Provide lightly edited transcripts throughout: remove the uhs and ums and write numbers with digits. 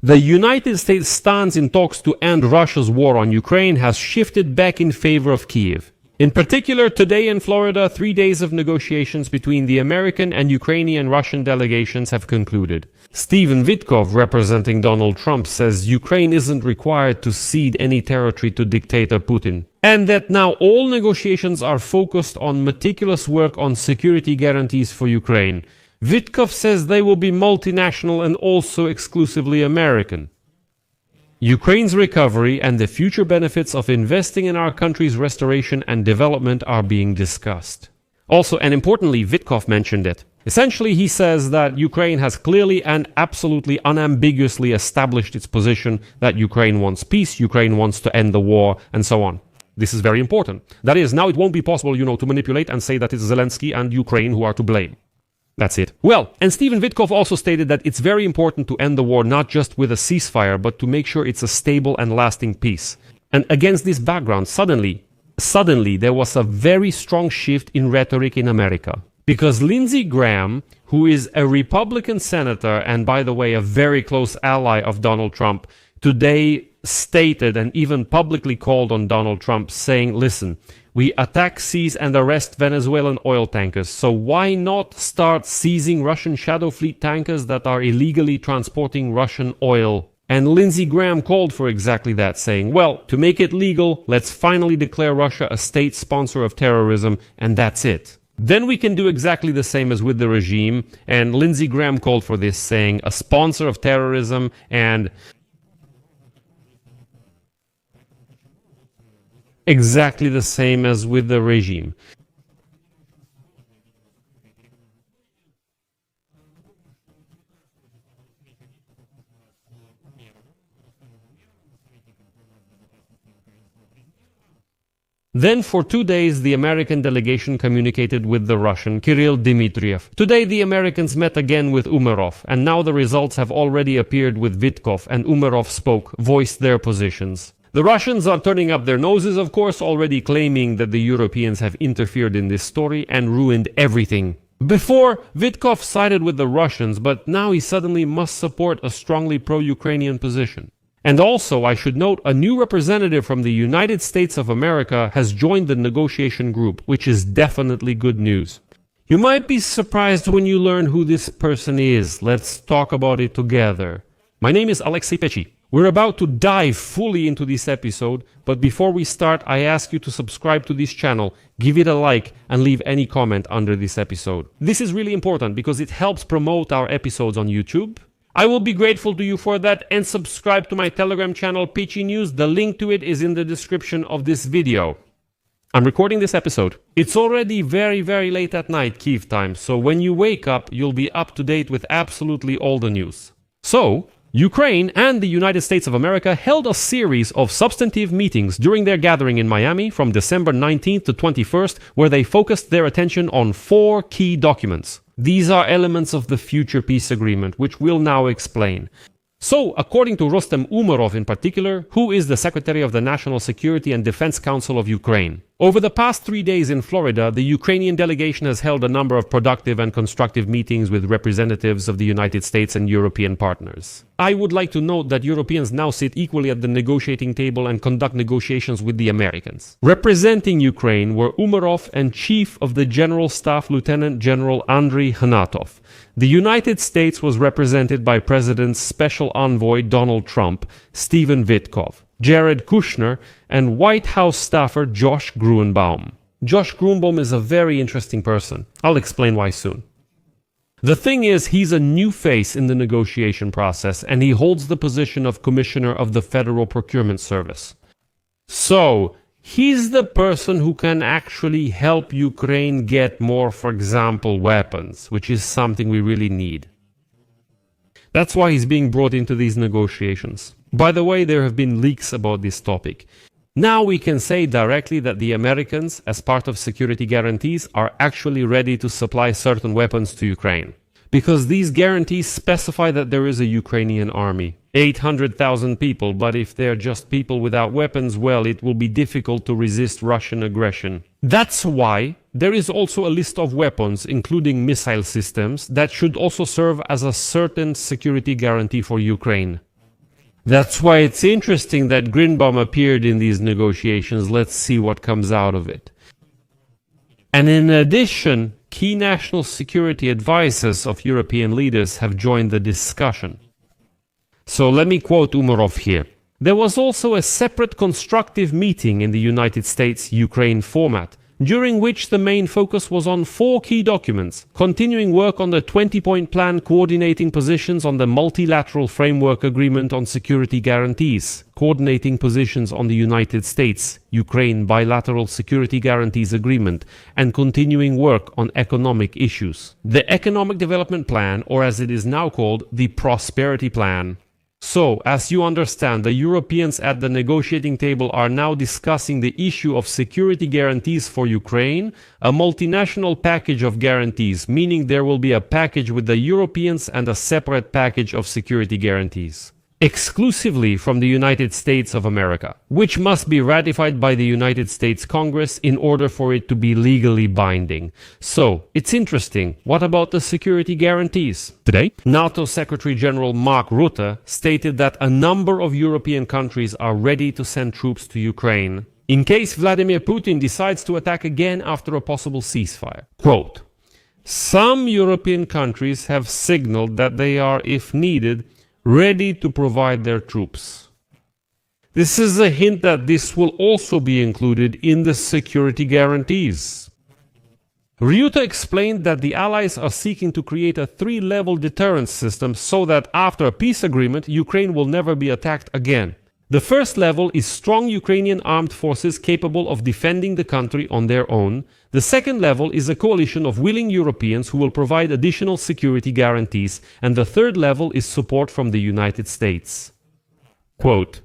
The United States' stance in talks to end Russia's war on Ukraine has shifted back in favor of Kiev. In particular, today in Florida, 3 days of negotiations between the American and Ukrainian Russian delegations have concluded. Stephen Witkoff, representing Donald Trump, says Ukraine isn't required to cede any territory to dictator Putin, and that now all negotiations are focused on meticulous work on security guarantees for Ukraine. Witkoff says they will be multinational and also exclusively American. Ukraine's recovery and the future benefits of investing in our country's restoration and development are being discussed. Also, and importantly, Witkoff mentioned it. Essentially, he says that Ukraine has clearly and absolutely unambiguously established its position that Ukraine wants peace, Ukraine wants to end the war, and so on. This is very important. That is, now it won't be possible, to manipulate and say that it's Zelensky and Ukraine who are to blame. That's it. Well, and Stephen Witkoff also stated that it's very important to end the war not just with a ceasefire, but to make sure it's a stable and lasting peace. And against this background, suddenly there was a very strong shift in rhetoric in America. Because Lindsey Graham, who is a Republican senator and, by the way, a very close ally of Donald Trump, today stated and even publicly called on Donald Trump, saying, listen, we attack, seize and arrest Venezuelan oil tankers, so why not start seizing Russian shadow fleet tankers that are illegally transporting Russian oil? And Lindsey Graham called for exactly that, saying, well, to make it legal, let's finally declare Russia a state sponsor of terrorism, and that's it. Then we can do exactly the same as with the regime, and Lindsey Graham called for this, saying, a sponsor of terrorism and exactly the same as with the regime. Then for 2 days the American delegation communicated with the Russian Kirill Dmitriev. Today the Americans met again with Umerov, and now the results have already appeared with Witkoff, and Umerov spoke, voiced their positions. The Russians are turning up their noses, of course, already claiming that the Europeans have interfered in this story and ruined everything. Before, Witkoff sided with the Russians, but now he suddenly must support a strongly pro-Ukrainian position. And also, I should note, a new representative from the United States of America has joined the negotiation group, which is definitely good news. You might be surprised when you learn who this person is. Let's talk about it together. My name is Alexei Pechi. We're about to dive fully into this episode, but before we start, I ask you to subscribe to this channel, give it a like, and leave any comment under this episode. This is really important because it helps promote our episodes on YouTube. I will be grateful to you for that, and subscribe to my Telegram channel, Peachy News. The link to it is in the description of this video. I'm recording this episode. It's already very, very late at night, Kiev time, so when you wake up, you'll be up to date with absolutely all the news. So, Ukraine and the United States of America held a series of substantive meetings during their gathering in Miami from December 19th to 21st, where they focused their attention on 4 key documents. These are elements of the future peace agreement, which we'll now explain. So, according to Rustem Umerov in particular, who is the Secretary of the National Security and Defense Council of Ukraine, over the past 3 days in Florida, the Ukrainian delegation has held a number of productive and constructive meetings with representatives of the United States and European partners. I would like to note that Europeans now sit equally at the negotiating table and conduct negotiations with the Americans. Representing Ukraine were Umerov and Chief of the General Staff Lieutenant General Andriy Hanatov. The United States was represented by President's Special Envoy Donald Trump, Stephen Witkoff, Jared Kushner, and White House staffer Josh Gruenbaum. Josh Gruenbaum is a very interesting person. I'll explain why soon. The thing is, he's a new face in the negotiation process, and he holds the position of Commissioner of the Federal Procurement Service. So, he's the person who can actually help Ukraine get more, for example, weapons, which is something we really need. That's why he's being brought into these negotiations. By the way, there have been leaks about this topic. Now we can say directly that the Americans, as part of security guarantees, are actually ready to supply certain weapons to Ukraine. Because these guarantees specify that there is a Ukrainian army. 800,000 people, but if they're just people without weapons, well, it will be difficult to resist Russian aggression. That's why there is also a list of weapons, including missile systems, that should also serve as a certain security guarantee for Ukraine. That's why it's interesting that Greenbaum appeared in these negotiations. Let's see what comes out of it. And in addition, key national security advisors of European leaders have joined the discussion. So let me quote Umerov here. There was also a separate constructive meeting in the United States-Ukraine format, during which the main focus was on 4 key documents: continuing work on the 20-point plan coordinating positions on the multilateral framework agreement on security guarantees, coordinating positions on the United States-Ukraine bilateral security guarantees agreement, and continuing work on economic issues. The Economic Development Plan, or as it is now called, the Prosperity Plan. So, as you understand, the Europeans at the negotiating table are now discussing the issue of security guarantees for Ukraine, a multinational package of guarantees, meaning there will be a package with the Europeans and a separate package of security guarantees, exclusively from the United States of America, which must be ratified by the United States Congress in order for it to be legally binding. So, it's interesting. What about the security guarantees? Today, NATO Secretary General Mark Rutte stated that a number of European countries are ready to send troops to Ukraine in case Vladimir Putin decides to attack again after a possible ceasefire. Quote, "Some European countries have signaled that they are, if needed, ready to provide their troops." This is a hint that this will also be included in the security guarantees. Rutte explained that the Allies are seeking to create a 3-level deterrence system so that after a peace agreement, Ukraine will never be attacked again. The first level is strong Ukrainian armed forces capable of defending the country on their own. The second level is a coalition of willing Europeans who will provide additional security guarantees. And the third level is support from the United States. Quote,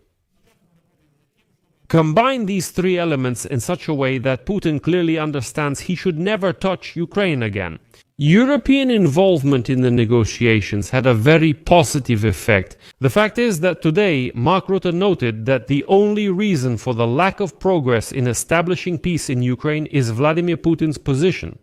"Combine these 3 elements in such a way that Putin clearly understands he should never touch Ukraine again." European involvement in the negotiations had a very positive effect. The fact is that today, Mark Rutte noted that the only reason for the lack of progress in establishing peace in Ukraine is Vladimir Putin's position.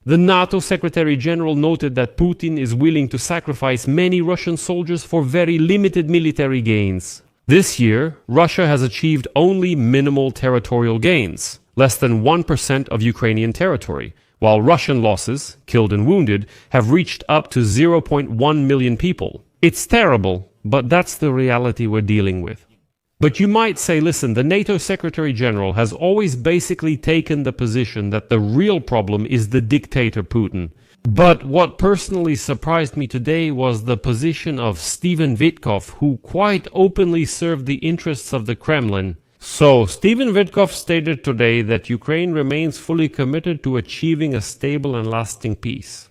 The NATO Secretary General noted that Putin is willing to sacrifice many Russian soldiers for very limited military gains. This year, Russia has achieved only minimal territorial gains, less than 1% of Ukrainian territory, while Russian losses, killed and wounded, have reached up to 0.1 million people. It's terrible, but that's the reality we're dealing with. But you might say, listen, the NATO Secretary General has always basically taken the position that the real problem is the dictator Putin. But what personally surprised me today was the position of Stephen Witkoff, who quite openly served the interests of the Kremlin. So, Stephen Witkoff stated today that Ukraine remains fully committed to achieving a stable and lasting peace.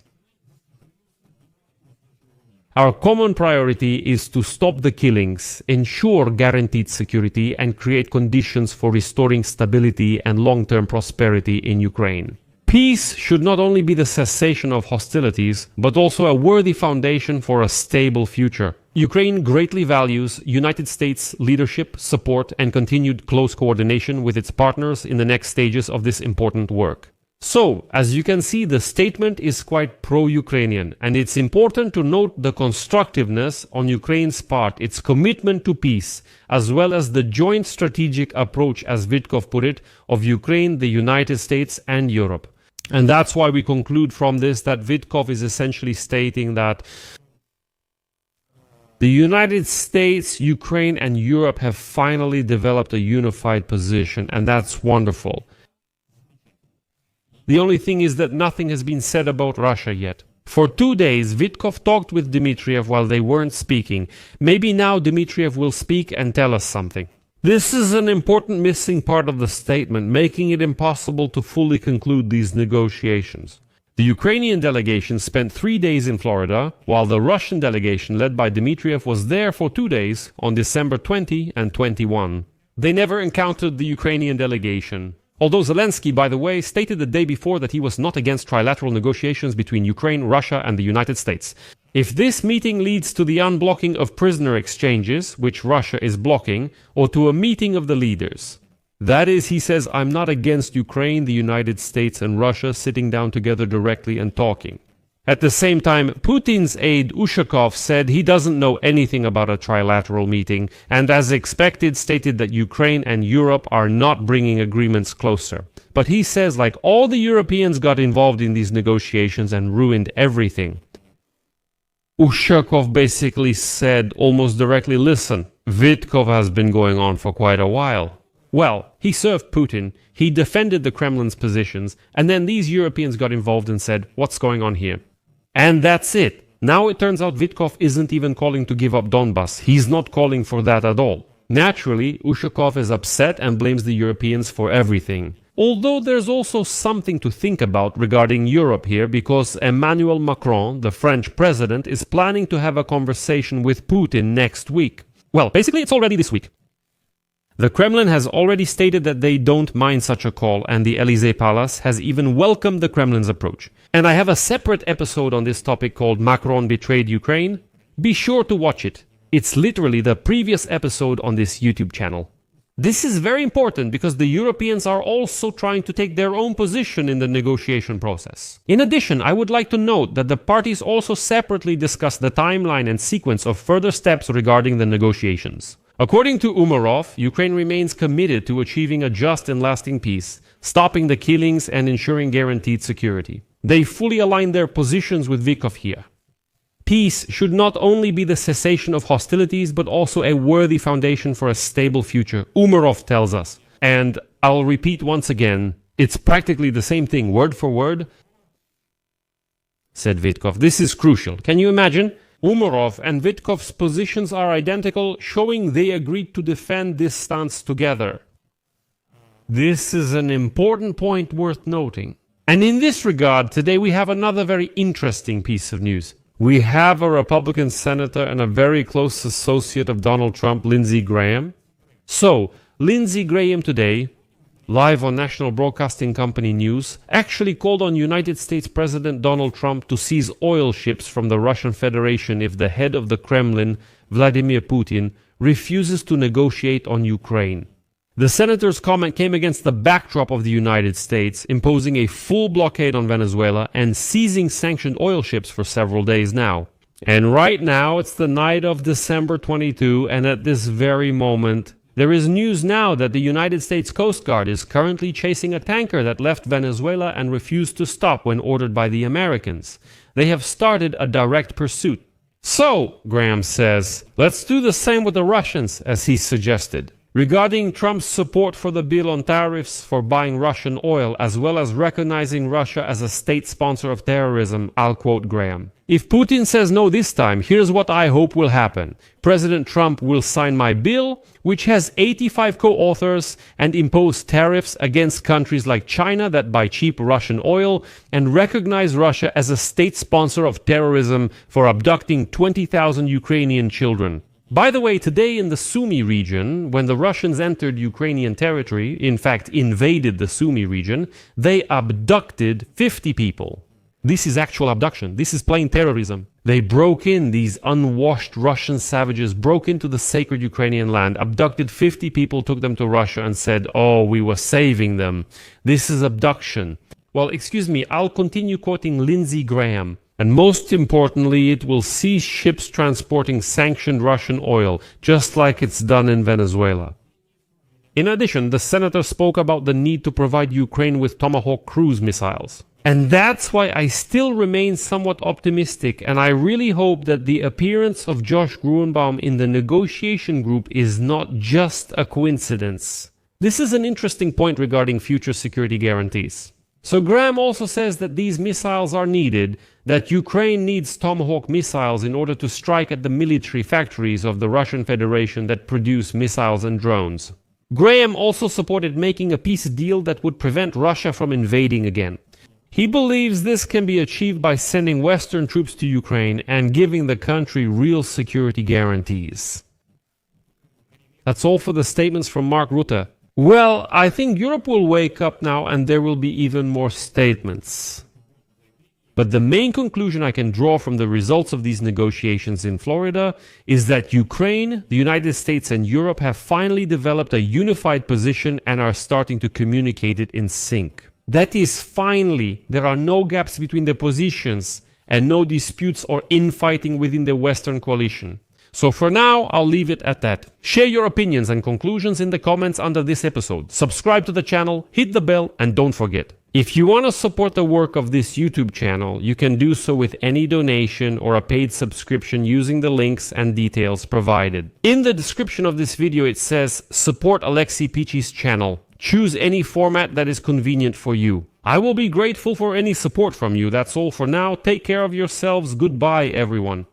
Our common priority is to stop the killings, ensure guaranteed security, and create conditions for restoring stability and long-term prosperity in Ukraine. Peace should not only be the cessation of hostilities, but also a worthy foundation for a stable future. Ukraine greatly values United States leadership, support, and continued close coordination with its partners in the next stages of this important work. So, as you can see, the statement is quite pro-Ukrainian, and it's important to note the constructiveness on Ukraine's part, its commitment to peace, as well as the joint strategic approach, as Witkoff put it, of Ukraine, the United States, and Europe. And that's why we conclude from this that Witkoff is essentially stating that the United States, Ukraine, and Europe have finally developed a unified position, and that's wonderful. The only thing is that nothing has been said about Russia yet. For 2 days, Witkoff talked with Dmitriev while they weren't speaking. Maybe now Dmitriev will speak and tell us something. This is an important missing part of the statement, making it impossible to fully conclude these negotiations. The Ukrainian delegation spent 3 days in Florida, while the Russian delegation led by Dmitriev was there for 2 days on December 20 and 21. They never encountered the Ukrainian delegation. Although Zelensky, by the way, stated the day before that he was not against trilateral negotiations between Ukraine, Russia, and the United States. If this meeting leads to the unblocking of prisoner exchanges, which Russia is blocking, or to a meeting of the leaders, that is, he says, I'm not against Ukraine, the United States, and Russia sitting down together directly and talking. At the same time, Putin's aide Ushakov said he doesn't know anything about a trilateral meeting and, as expected, stated that Ukraine and Europe are not bringing agreements closer. But he says like all the Europeans got involved in these negotiations and ruined everything. Ushakov basically said almost directly, listen, Witkoff has been going on for quite a while. Well, he served Putin, he defended the Kremlin's positions, and then these Europeans got involved and said, what's going on here? And that's it. Now it turns out Witkoff isn't even calling to give up Donbas. He's not calling for that at all. Naturally, Ushakov is upset and blames the Europeans for everything. Although there's also something to think about regarding Europe here, because Emmanuel Macron, the French president, is planning to have a conversation with Putin next week. Well, basically it's already this week. The Kremlin has already stated that they don't mind such a call, and the Élysée Palace has even welcomed the Kremlin's approach. And I have a separate episode on this topic called Macron Betrayed Ukraine. Be sure to watch it. It's literally the previous episode on this YouTube channel. This is very important because the Europeans are also trying to take their own position in the negotiation process. In addition, I would like to note that the parties also separately discussed the timeline and sequence of further steps regarding the negotiations. According to Umerov, Ukraine remains committed to achieving a just and lasting peace, stopping the killings and ensuring guaranteed security. They fully align their positions with Witkoff here. Peace should not only be the cessation of hostilities, but also a worthy foundation for a stable future, Umerov tells us. And I'll repeat once again, it's practically the same thing, word for word, said Witkoff. This is crucial. Can you imagine? Umerov and Witkoff's positions are identical, showing they agreed to defend this stance together. This is an important point worth noting. And in this regard, today we have another very interesting piece of news. We have a Republican senator and a very close associate of Donald Trump, Lindsey Graham. So, Lindsey Graham today, live on National Broadcasting Company News, actually called on United States President Donald Trump to seize oil ships from the Russian Federation if the head of the Kremlin, Vladimir Putin, refuses to negotiate on Ukraine. The senator's comment came against the backdrop of the United States imposing a full blockade on Venezuela and seizing sanctioned oil ships for several days now. And right now, it's the night of December 22, and at this very moment, there is news now that the United States Coast Guard is currently chasing a tanker that left Venezuela and refused to stop when ordered by the Americans. They have started a direct pursuit. So, Graham says, let's do the same with the Russians, as he suggested. Regarding Trump's support for the bill on tariffs for buying Russian oil, as well as recognizing Russia as a state sponsor of terrorism, I'll quote Graham. If Putin says no this time, here's what I hope will happen. President Trump will sign my bill, which has 85 co-authors, and impose tariffs against countries like China that buy cheap Russian oil, and recognize Russia as a state sponsor of terrorism for abducting 20,000 Ukrainian children. By the way, today in the Sumy region, when the Russians entered Ukrainian territory, in fact invaded the Sumy region, they abducted 50 people. This is actual abduction. This is plain terrorism. They broke in, these unwashed Russian savages broke into the sacred Ukrainian land, abducted 50 people, took them to Russia and said, oh, we were saving them. This is abduction. Well, excuse me, I'll continue quoting Lindsey Graham. And most importantly, it will seize ships transporting sanctioned Russian oil, just like it's done in Venezuela. In addition, the senator spoke about the need to provide Ukraine with Tomahawk cruise missiles. And that's why I still remain somewhat optimistic, and I really hope that the appearance of Josh Gruenbaum in the negotiation group is not just a coincidence. This is an interesting point regarding future security guarantees. So Graham also says that these missiles are needed, that Ukraine needs Tomahawk missiles in order to strike at the military factories of the Russian Federation that produce missiles and drones. Graham also supported making a peace deal that would prevent Russia from invading again. He believes this can be achieved by sending Western troops to Ukraine and giving the country real security guarantees. That's all for the statements from Mark Rutte. Well, I think Europe will wake up now and there will be even more statements. But the main conclusion I can draw from the results of these negotiations in Florida is that Ukraine, the United States and Europe have finally developed a unified position and are starting to communicate it in sync. That is finally, there are no gaps between the positions and no disputes or infighting within the Western coalition. So for now, I'll leave it at that. Share your opinions and conclusions in the comments under this episode. Subscribe to the channel, hit the bell, and don't forget, if you want to support the work of this YouTube channel, you can do so with any donation or a paid subscription using the links and details provided. In the description of this video it says, support Alexei Pichi's channel. Choose any format that is convenient for you. I will be grateful for any support from you. That's all for now. Take care of yourselves. Goodbye, everyone.